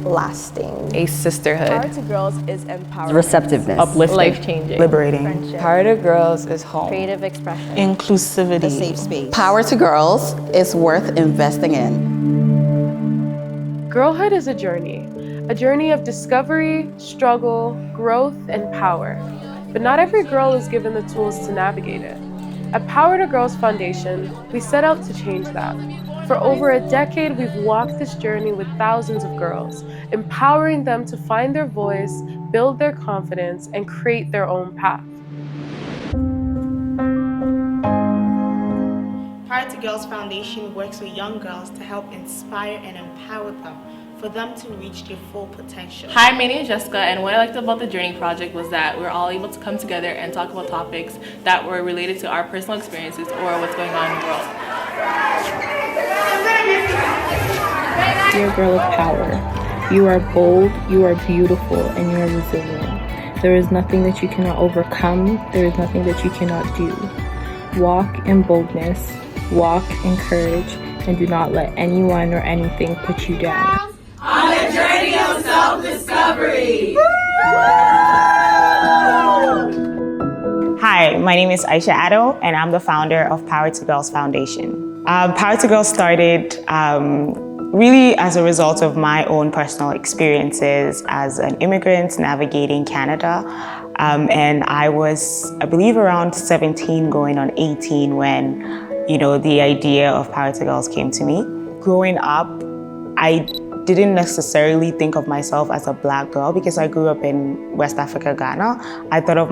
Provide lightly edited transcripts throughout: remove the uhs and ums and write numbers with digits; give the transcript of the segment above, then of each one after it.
lasting. A sisterhood. Power to Girls is empowering. Receptiveness. Uplifting. Life-changing. Liberating. Friendship. Power to Girls is home. Creative expression. Inclusivity. A safe space. Power to Girls is worth investing in. Girlhood is a journey of discovery, struggle, growth, and power. But not every girl is given the tools to navigate it. At Power to Girls Foundation, we set out to change that. For over a decade, we've walked this journey with thousands of girls, empowering them to find their voice, build their confidence, and create their own path. Power to Girls Foundation works with young girls to help inspire and empower them for them to reach their full potential. Hi, my name is Jessica, and what I liked about the Journey Project was that we're all able to come together and talk about topics that were related to our personal experiences or what's going on in the world. You're a girl of power. You are bold, you are beautiful, and you are resilient. There is nothing that you cannot overcome. There is nothing that you cannot do. Walk in boldness, walk in courage, and do not let anyone or anything put you down. On a journey of self-discovery. Hi, my name is Aisha Addo, and I'm the founder of Power to Girls Foundation. Power to Girls started really as a result of my own personal experiences as an immigrant navigating Canada. And I was, I believe, around 17 going on 18 when, the idea of Power to Girls came to me. Growing up, I didn't necessarily think of myself as a Black girl because I grew up in West Africa, Ghana. I thought of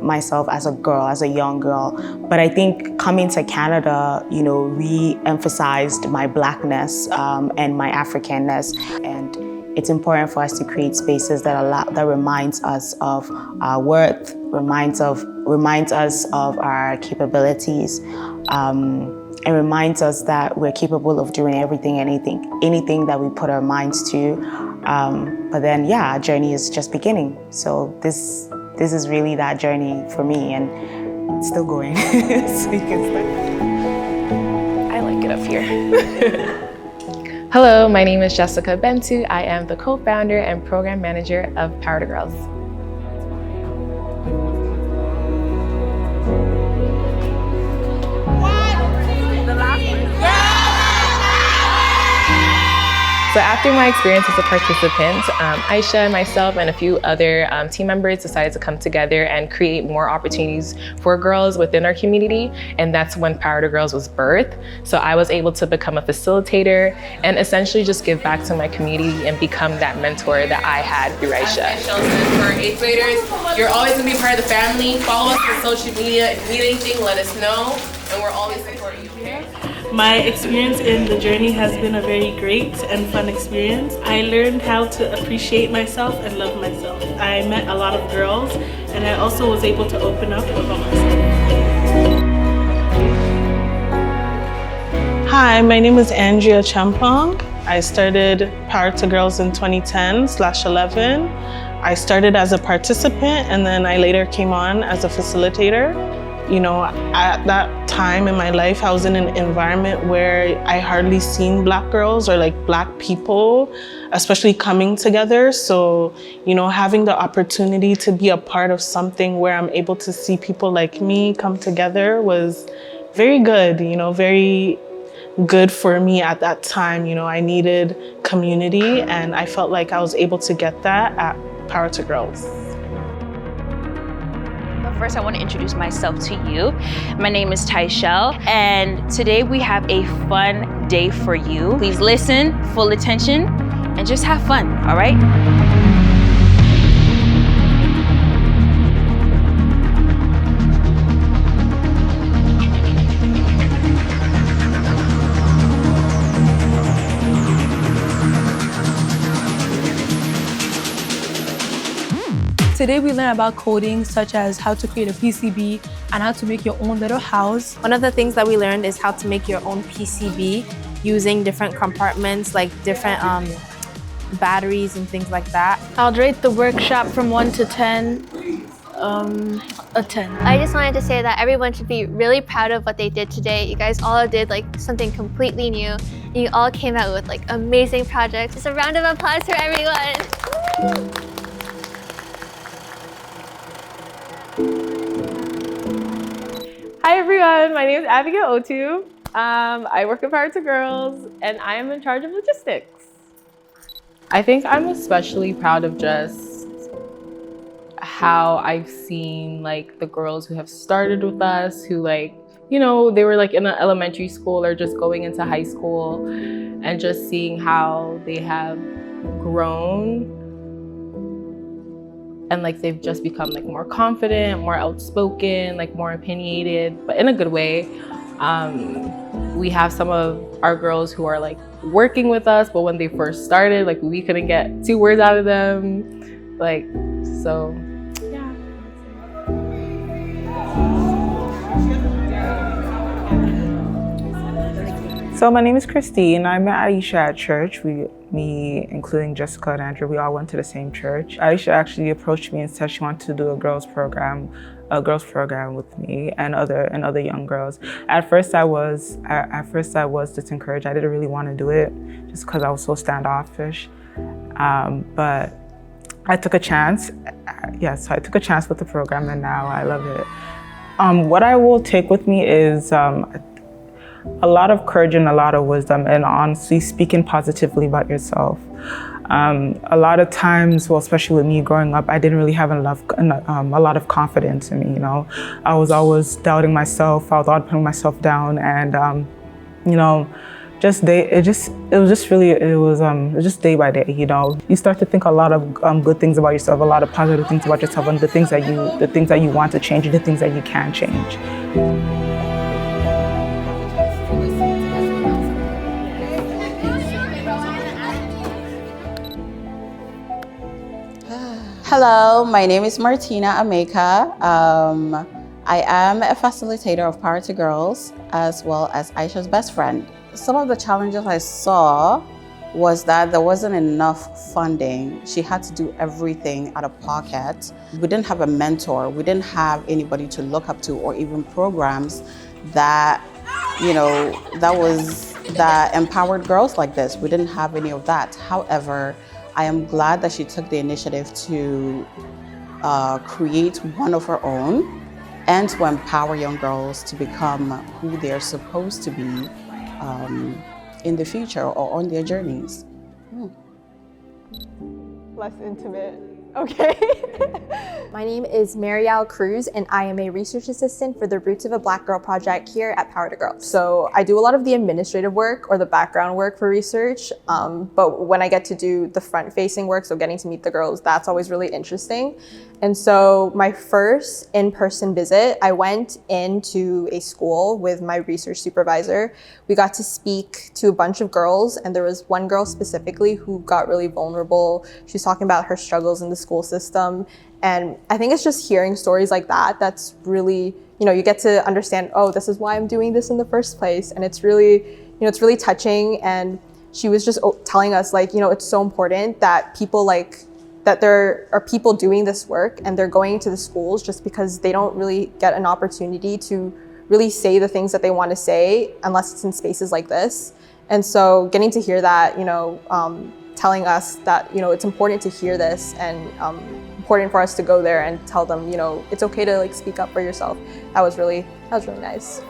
myself as a girl, as a young girl. But I think coming to Canada, re-emphasized my Blackness and my Africanness. And it's important for us to create spaces that reminds us of our worth, reminds us of our capabilities, and reminds us that we're capable of doing anything that we put our minds to. But then, our journey is just beginning. So this is really that journey for me, and it's still going. So you can start. I like it up here. Hello, my name is Jessica Bentu. I am the co-founder and program manager of Power to Girls. So after my experience as a participant, Aisha, myself, and a few other team members decided to come together and create more opportunities for girls within our community, and that's when Power to Girls was birthed. So I was able to become a facilitator and essentially just give back to my community and become that mentor that I had through Aisha. For 8th graders, you're always going to be part of the family. Follow us on social media. If you need anything, let us know, and we're always supporting you. My experience in the journey has been a very great and fun experience. I learned how to appreciate myself and love myself. I met a lot of girls, and I also was able to open up about myself. Hi, my name is Andrea Champong. I started Power to Girls in 2010/11. I started as a participant, and then I later came on as a facilitator. At that time in my life, I was in an environment where I hardly seen Black girls or Black people, especially coming together. So, having the opportunity to be a part of something where I'm able to see people like me come together was very good, very good for me at that time. I needed community, and I felt like I was able to get that at Power to Girls. First, I want to introduce myself to you. My name is Tyshell, and today we have a fun day for you. Please listen, full attention, and just have fun, all right? Today we learn about coding, such as how to create a PCB and how to make your own little house. One of the things that we learned is how to make your own PCB using different compartments, like different batteries and things like that. I would rate the workshop from 1 to 10, a 10. I just wanted to say that everyone should be really proud of what they did today. You guys all did something completely new, You all came out with like amazing projects. Just a round of applause for everyone. Hi everyone, my name is Abigail Otu. I work at Power to Girls and I am in charge of logistics. I think I'm especially proud of just how I've seen like the girls who have started with us, who like, you know, they were like in an elementary school or just going into high school, and just seeing how they have grown and like they've just become like more confident, more outspoken, like more opinionated, but in a good way. We have some of our girls who are like working with us, but when they first started, like we couldn't get 2 words out of them. Like, so yeah. So my name is Christine. I met Aisha at church. Me, including Jessica and Andrew, we all went to the same church. Aisha actually approached me and said she wanted to do a girls program with me and other young girls. At first I was disencouraged. I didn't really want to do it just because I was so standoffish. But I took a chance. Yes, so I took a chance with the program and now I love it. What I will take with me is a lot of courage and a lot of wisdom, and honestly speaking positively about yourself. A lot of times, well, especially with me growing up, I didn't really have a lot of confidence in me, you know. I was always doubting myself, I was always putting myself down, and you know, it was just day by day, you know. You start to think a lot of good things about yourself, a lot of positive things about yourself, and the things that you want to change and the things that you can change. Hello, my name is Martina Ameka. I am a facilitator of Power to Girls, as well as Aisha's best friend. Some of the challenges I saw was that there wasn't enough funding. She had to do everything out of pocket. We didn't have a mentor. We didn't have anybody to look up to, or even programs that, you know, that empowered girls like this. We didn't have any of that. However, I am glad that she took the initiative to create one of her own and to empower young girls to become who they're supposed to be in the future or on their journeys. Less intimate. Okay. My name is Marielle Cruz, and I am a research assistant for the Roots of a Black Girl project here at Power to Girls. So I do a lot of the administrative work or the background work for research, but when I get to do the front-facing work, so getting to meet the girls, that's always really interesting. And so my first in-person visit, I went into a school with my research supervisor. We got to speak to a bunch of girls, and there was one girl specifically who got really vulnerable. She was talking about her struggles in the school system. And I think it's just hearing stories like that that's really, you know, you get to understand, oh, this is why I'm doing this in the first place. And it's really, you know, it's really touching. And she was just telling us, like, you know, it's so important that people that there are people doing this work and they're going to the schools just because they don't really get an opportunity to really say the things that they want to say unless it's in spaces like this. And so getting to hear that, you know, telling us that, you know, it's important to hear this and important for us to go there and tell them, you know, it's okay to like speak up for yourself. That was really nice.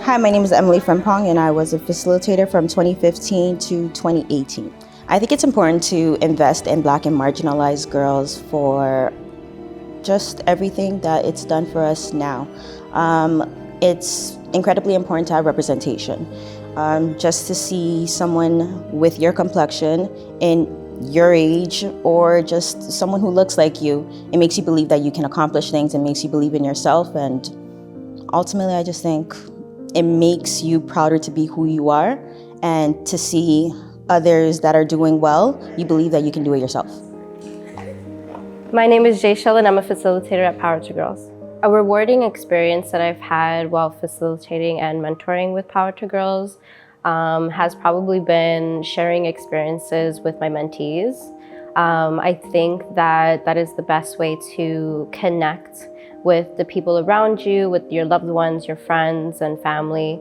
Hi, my name is Emily Frempong, and I was a facilitator from 2015 to 2018. I think it's important to invest in Black and marginalized girls for just everything that it's done for us now. It's incredibly important to have representation. Just to see someone with your complexion in your age, or just someone who looks like you, it makes you believe that you can accomplish things, and makes you believe in yourself, and ultimately I just think it makes you prouder to be who you are, and to see others that are doing well, you believe that you can do it yourself. My name is Jayshell, and I'm a facilitator at Power to Girls. A rewarding experience that I've had while facilitating and mentoring with Power to Girls has probably been sharing experiences with my mentees. I think that that is the best way to connect with the people around you, with your loved ones, your friends and family.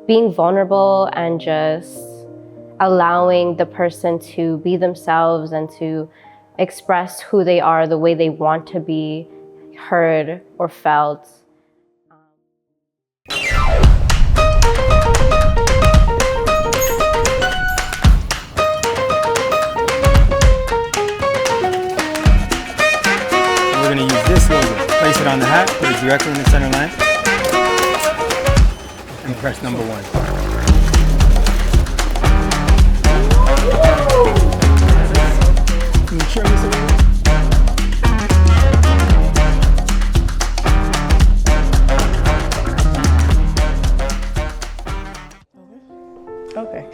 Being vulnerable and just allowing the person to be themselves and to express who they are the way they want to be heard or felt. We're going to use this logo. Place it on the hat, put it directly in the center line, and press number 1. Can you show me something? Okay.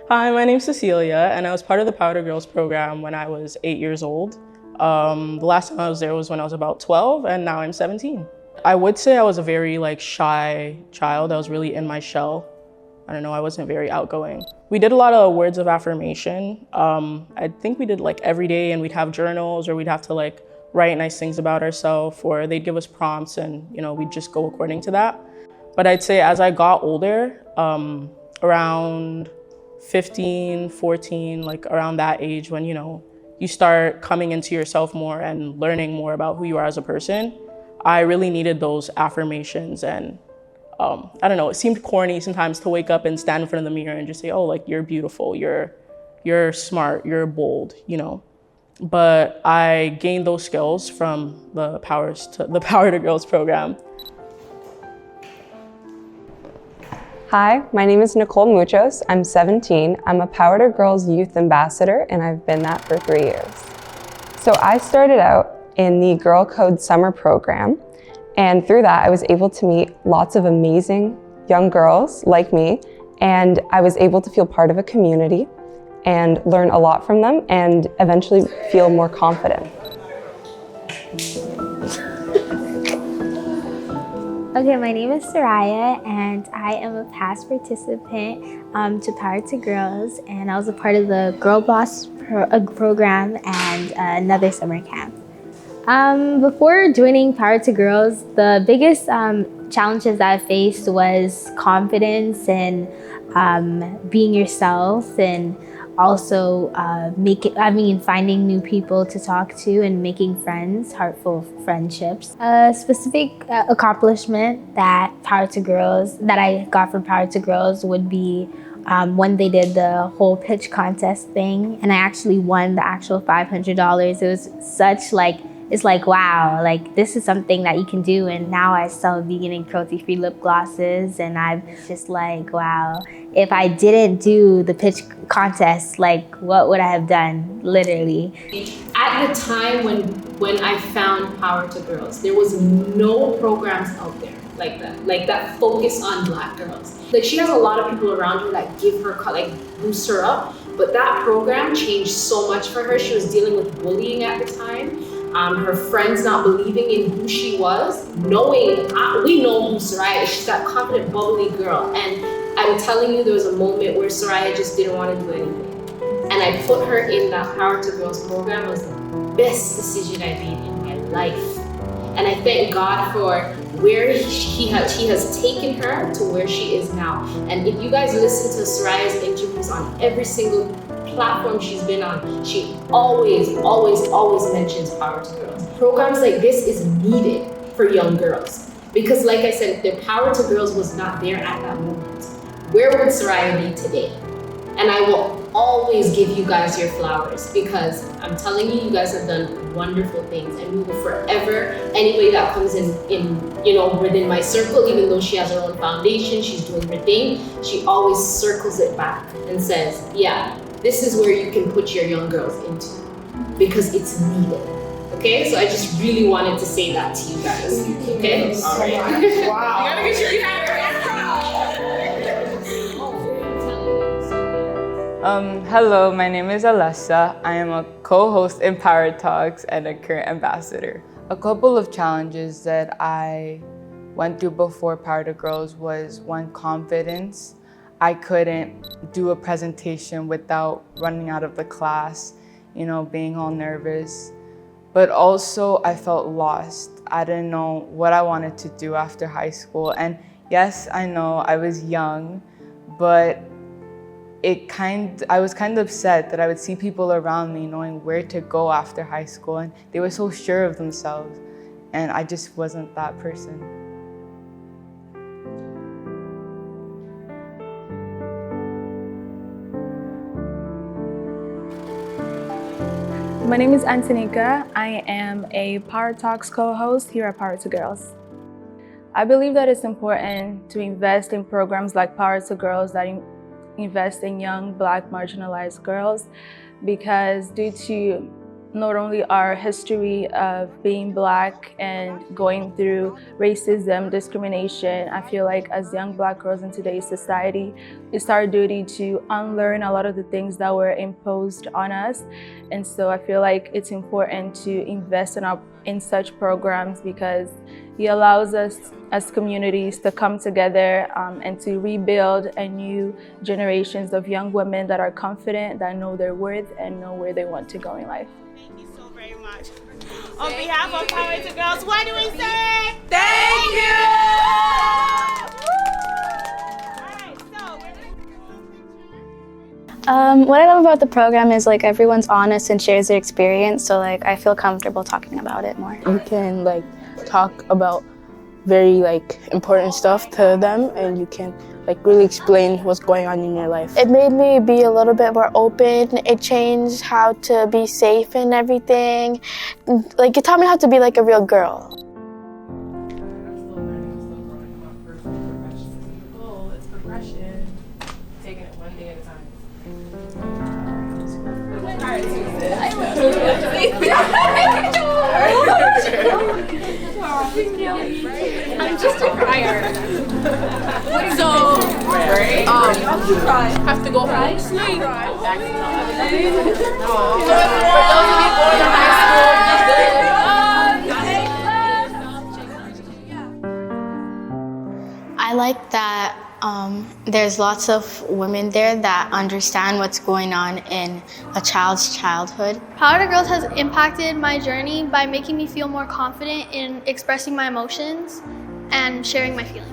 Hi, my name's Cecilia, and I was part of the Powder Girls program when I was 8 years old. The last time I was there was when I was about 12, and now I'm 17. I would say I was a very shy child. I was really in my shell. I don't know, I wasn't very outgoing. We did a lot of words of affirmation. I think we did every day, and we'd have journals, or we'd have to write nice things about ourselves, or they'd give us prompts, and we'd just go according to that. But I'd say as I got older, around 15, 14, around that age when, you start coming into yourself more and learning more about who you are as a person, I really needed those affirmations. And I don't know, it seemed corny sometimes to wake up and stand in front of the mirror and just say, oh, you're beautiful, you're smart, you're bold, But I gained those skills from the Power to Girls program. Hi, my name is Nicole Muchos. I'm 17. I'm a Power to Girls Youth Ambassador, and I've been that for 3 years. So I started out in the Girl Code Summer Program, and through that I was able to meet lots of amazing young girls like me, and I was able to feel part of a community and learn a lot from them and eventually feel more confident. Okay, my name is Soraya, and I am a past participant to Power to Girls, and I was a part of the Girl Boss program and another summer camp. Before joining Power to Girls, the biggest challenges that I faced was confidence and being yourself, and also finding new people to talk to and making friends, heartful friendships. A specific accomplishment that I got from Power to Girls would be when they did the whole pitch contest thing, and I actually won the actual $500. It was such it's wow, this is something that you can do. And now I sell vegan and cruelty-free lip glosses, and I'm just wow, if I didn't do the pitch contest, what would I have done, literally? At the time when I found Power to Girls, there was no programs out there that focus on Black girls. She has a lot of people around her that give her, boost her up, but that program changed so much for her. She was dealing with bullying at the time. Her friends not believing in who she was, we know who Soraya is. She's that confident, bubbly girl. And I'm telling you, there was a moment where Soraya just didn't want to do anything. And I put her in that Power to Girls program. It was the best decision I made in my life. And I thank God for where he has taken her to where she is now. And if you guys listen to Soraya's interviews on every single platform she's been on, she always mentions Power to Girls. Programs like this is needed for young girls. Because like I said, if the Power to Girls was not there at that moment, where would Soraya be today? And I will always give you guys your flowers, because I'm telling you, you guys have done wonderful things, and we will forever, anybody that comes in within my circle, even though she has her own foundation, she's doing her thing, she always circles it back and says, yeah, this is where you can put your young girls into, because it's needed. Okay, so I just really wanted to say that to you guys. Okay, all right. Wow. You gotta get sure you have it. Hello, my name is Alessa. I am a co-host in Power Talks and a current ambassador. A couple of challenges that I went through before Power to Girls was, one, confidence. I couldn't do a presentation without running out of the class, being all nervous. But also I felt lost. I didn't know what I wanted to do after high school. And yes, I know I was young, but I was kind of upset that I would see people around me knowing where to go after high school, and they were so sure of themselves, and I just wasn't that person. My name is Antonika. I am a Power Talks co-host here at Power to Girls. I believe that it's important to invest in programs like Power to Girls that invest in young Black marginalized girls, because due to not only our history of being Black and going through racism, discrimination, I feel like as young Black girls in today's society, it's our duty to unlearn a lot of the things that were imposed on us. And so I feel like it's important to invest in such programs, because it allows us as communities to come together and to rebuild a new generations of young women that are confident, that know their worth and know where they want to go in life. Thank you so very much. On behalf of Power to Girls, what do we say? Thank you! What I love about the program is like everyone's honest and shares their experience, so like I feel comfortable talking about it more. You can like talk about very like important stuff to them, and you can like really explain what's going on in your life. It made me be a little bit more open. It changed how to be safe and everything. Like it taught me how to be like a real girl. It's progression. Taking it one day at a time. I'm just a crier. So, have to go home. Sleep. I like that there's lots of women there that understand what's going on in a child's childhood. Power to Girls has impacted my journey by making me feel more confident in expressing my emotions and sharing my feelings.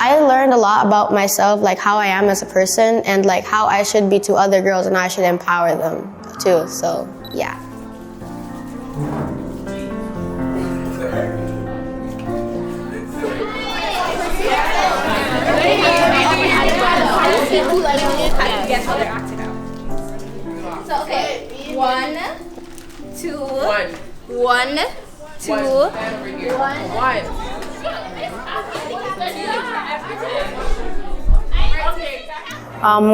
I learned a lot about myself, like how I am as a person and like how I should be to other girls, and I should empower them too, so yeah. So okay, 1, 2, 1, 2, 1.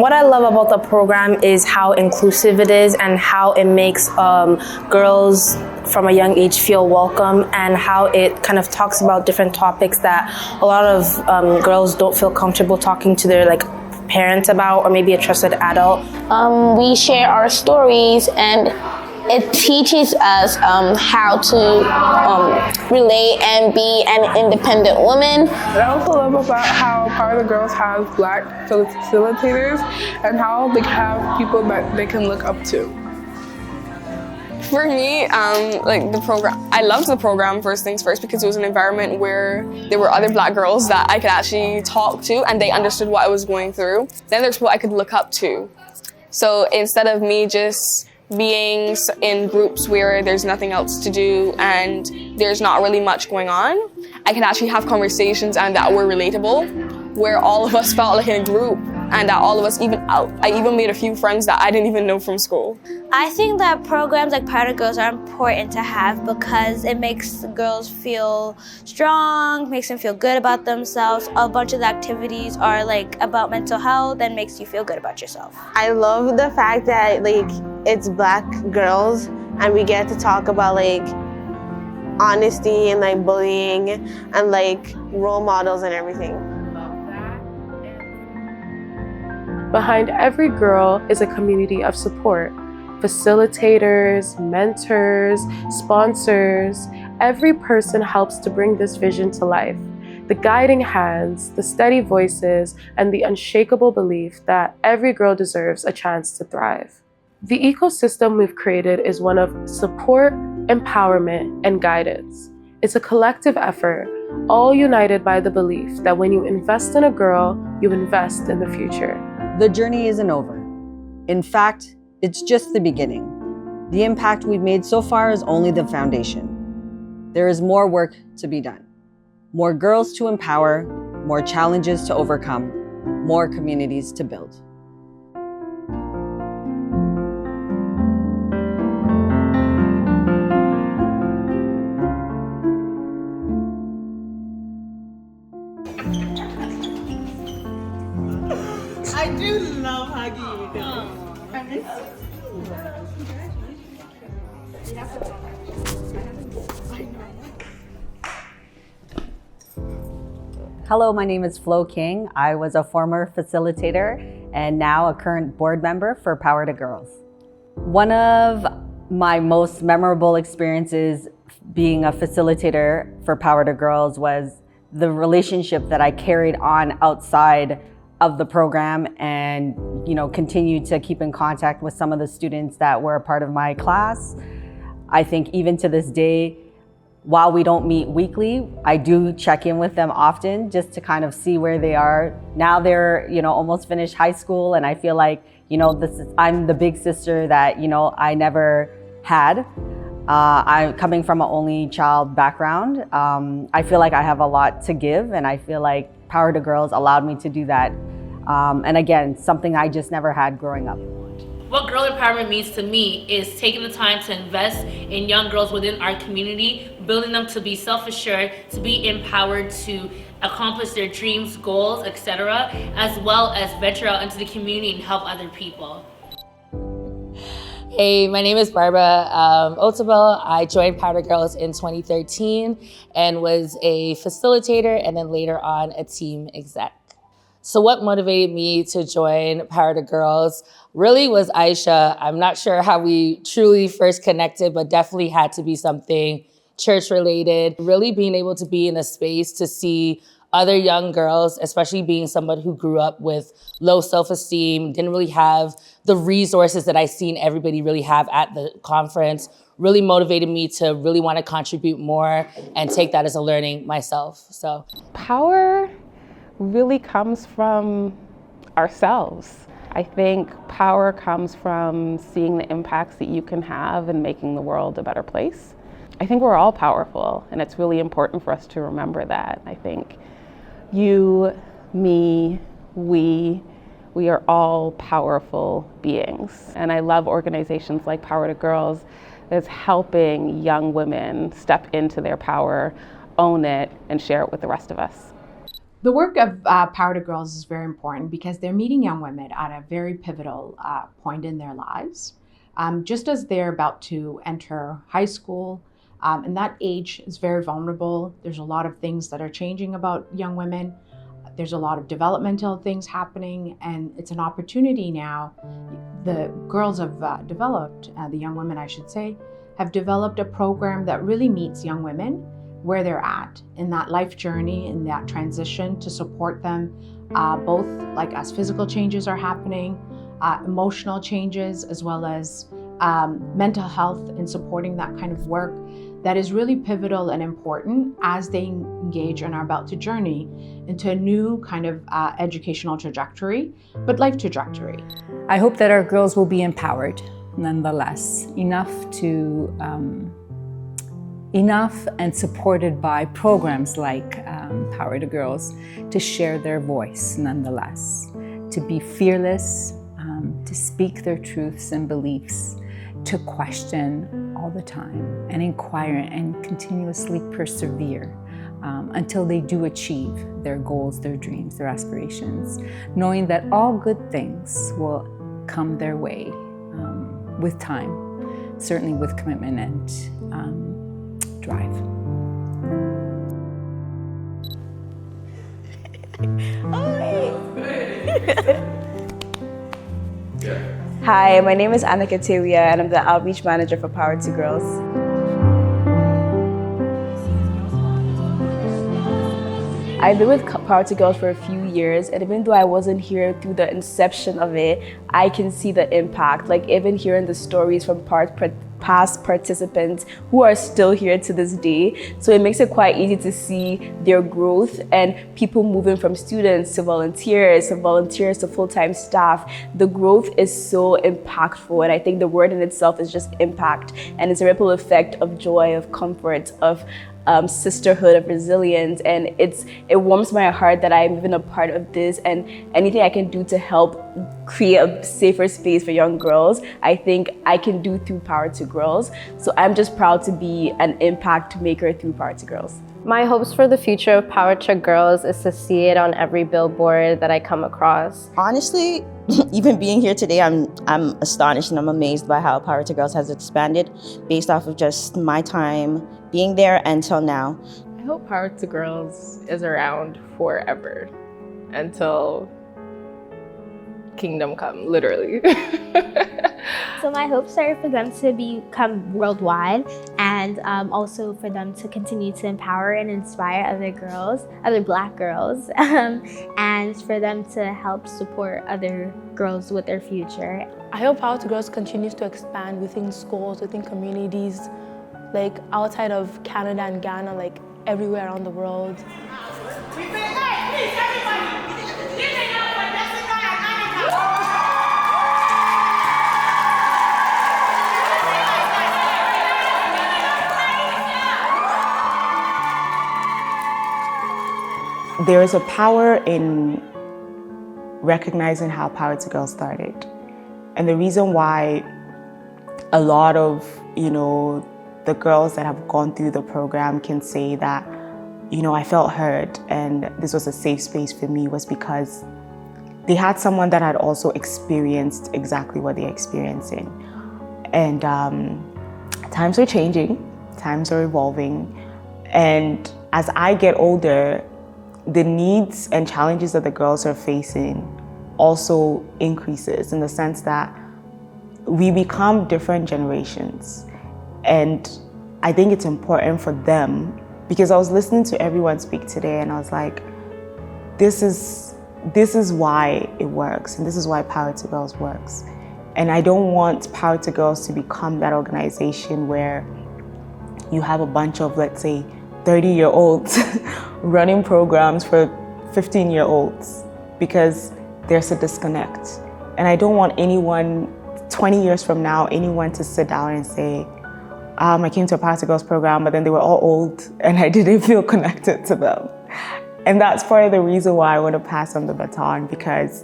What I love about the program is how inclusive it is and how it makes girls from a young age feel welcome, and how it kind of talks about different topics that a lot of girls don't feel comfortable talking to their like parents about, or maybe a trusted adult. We share our stories, and it teaches us how to relate and be an independent woman. But I also love about how Power the Girls has Black facilitators and how they have people that they can look up to. For me, like the program, I loved the program first things first because it was an environment where there were other Black girls that I could actually talk to and they understood what I was going through. Then there's people I could look up to. So instead of me just being in groups where there's nothing else to do and there's not really much going on, I could actually have conversations and that were relatable, where all of us felt like in a group, and that all of us, I even made a few friends that I didn't even know from school. I think that programs like Power to Girls are important to have because it makes the girls feel strong, makes them feel good about themselves. A bunch of the activities are like about mental health and makes you feel good about yourself. I love the fact that like it's Black girls and we get to talk about like honesty and like bullying and like role models and everything. Behind every girl is a community of support. Facilitators, mentors, sponsors, Every person helps to bring this vision to life. The guiding hands, the steady voices, and the unshakable belief that every girl deserves a chance to thrive. The ecosystem we've created is one of support, empowerment, and guidance. It's a collective effort, all united by the belief that when you invest in a girl, you invest in the future. The journey isn't over. In fact, it's just the beginning. The impact we've made so far is only the foundation. There is more work to be done. More girls to empower, more challenges to overcome, more communities to build. I do love hugging you guys. Hello, my name is Flo King. I was a former facilitator and now a current board member for Power to Girls. One of my most memorable experiences being a facilitator for Power to Girls was the relationship that I carried on outside of the program and continued to keep in contact with some of the students that were a part of my class. I think even to this day, while we don't meet weekly, I do check in with them often just to kind of see where they are. Now they're, almost finished high school, and I feel like, I'm the big sister that, I never had. I'm coming from an only child background. I feel like I have a lot to give, and I feel like Power to Girls allowed me to do that. And again, something I just never had growing up. What girl empowerment means to me is taking the time to invest in young girls within our community, building them to be self-assured, to be empowered to accomplish their dreams, goals, etc., as well as venture out into the community and help other people. Hey, my name is Barbara Otabel. I joined Power to Girls in 2013 and was a facilitator and then later on a team exec. So what motivated me to join Power to Girls really was Aisha. I'm not sure how we truly first connected, but definitely had to be something church related. Really being able to be in a space to see other young girls, especially being someone who grew up with low self-esteem, didn't really have the resources that I seen everybody really have at the conference, really motivated me to really want to contribute more and take that as a learning myself. So power really comes from ourselves. I think power comes from seeing the impacts that you can have in making the world a better place. I think we're all powerful, and it's really important for us to remember that. I think you, me, we are all powerful beings. And I love organizations like Power to Girls that's helping young women step into their power, own it, and share it with the rest of us. The work of Power to Girls is very important because they're meeting young women at a very pivotal point in their lives. Just as they're about to enter high school, and that age is very vulnerable. There's a lot of things that are changing about young women. There's a lot of developmental things happening, and it's an opportunity now. The girls have developed, the young women I should say, have developed a program that really meets young women where they're at in that life journey, in that transition, to support them, both like as physical changes are happening, emotional changes, as well as mental health, and supporting that kind of work that is really pivotal and important as they engage and are about to journey into a new kind of educational trajectory, but life trajectory. I hope that our girls will be empowered nonetheless, enough and supported by programs like Power to Girls to share their voice nonetheless, to be fearless, to speak their truths and beliefs, to question all the time and inquire and continuously persevere until they do achieve their goals, their dreams, their aspirations, knowing that all good things will come their way with time, certainly with commitment and drive. Hi, my name is Annika Tewia and I'm the Outreach Manager for Power to Girls. I've been with Power to Girls for a few years, and even though I wasn't here through the inception of it, I can see the impact. Like even hearing the stories from past participants who are still here to this day. So it makes it quite easy to see their growth and people moving from students to volunteers to full-time staff. The growth is so impactful, and I think the word in itself is just impact, and it's a ripple effect of joy, of comfort, of sisterhood, of resilience, and it warms my heart that I'm even a part of this, and anything I can do to help create a safer space for young girls, I think I can do through Power to Girls. So I'm just proud to be an impact maker through Power to Girls. My hopes for the future of Power to Girls is to see it on every billboard that I come across. Honestly, even being here today, I'm astonished and I'm amazed by how Power to Girls has expanded based off of just my time being there until now. I hope Power to Girls is around forever until kingdom come, literally. So my hopes are for them to become worldwide, and also for them to continue to empower and inspire other girls, other Black girls, and for them to help support other girls with their future. I hope Power to Girls continues to expand within schools, within communities, like outside of Canada and Ghana, like everywhere around the world. There is a power in recognizing how Power to Girls started. And the reason why a lot of, the girls that have gone through the program can say that, I felt heard and this was a safe space for me was because they had someone that had also experienced exactly what they're experiencing. And times are changing, times are evolving. And as I get older, the needs and challenges that the girls are facing also increases in the sense that we become different generations. And I think it's important for them, because I was listening to everyone speak today and I was like, this is why it works, and this is why Power to Girls works. And I don't want Power to Girls to become that organization where you have a bunch of, let's say, 30-year-olds running programs for 15-year-olds, because there's a disconnect. And I don't want anyone, 20 years from now, anyone to sit down and say, I came to a Power to Girls program, but then they were all old and I didn't feel connected to them. And that's part of the reason why I want to pass on the baton, because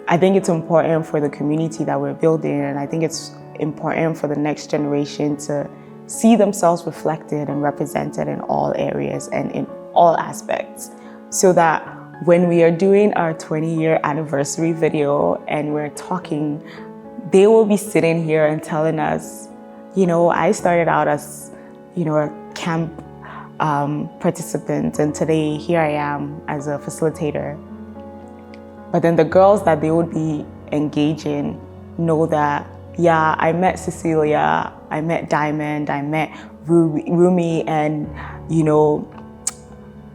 I think it's important for the community that we're building, and I think it's important for the next generation to see themselves reflected and represented in all areas and in all aspects, so that when we are doing our 20-year anniversary video and we're talking, they will be sitting here and telling us, I started out as, a camp participant, and today here I am as a facilitator. But then the girls that they would be engaging know that, yeah, I met Cecilia, I met Diamond, I met Rumi, and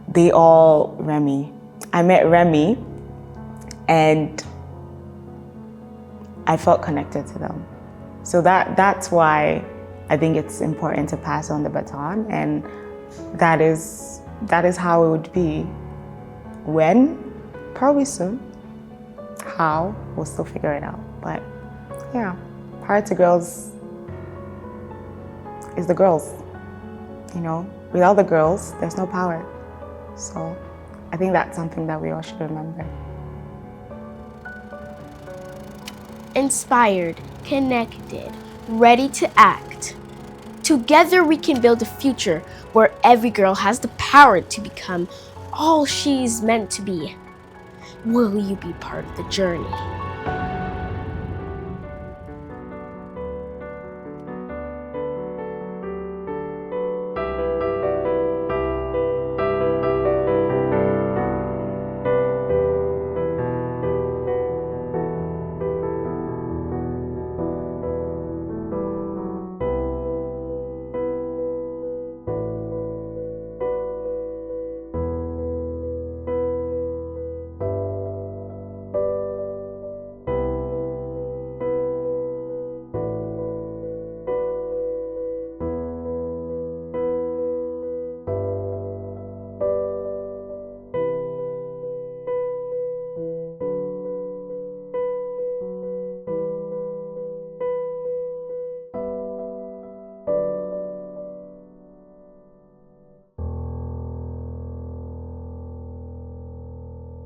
they all Remy. I met Remy and I felt connected to them. So that's why I think it's important to pass on the baton, and that is how it would be. When? Probably soon. How? We'll still figure it out. But yeah, Power to Girls is the girls. Without the girls, there's no power. So I think that's something that we all should remember. Inspired, connected, ready to act. Together we can build a future where every girl has the power to become all she's meant to be. Will you be part of the journey?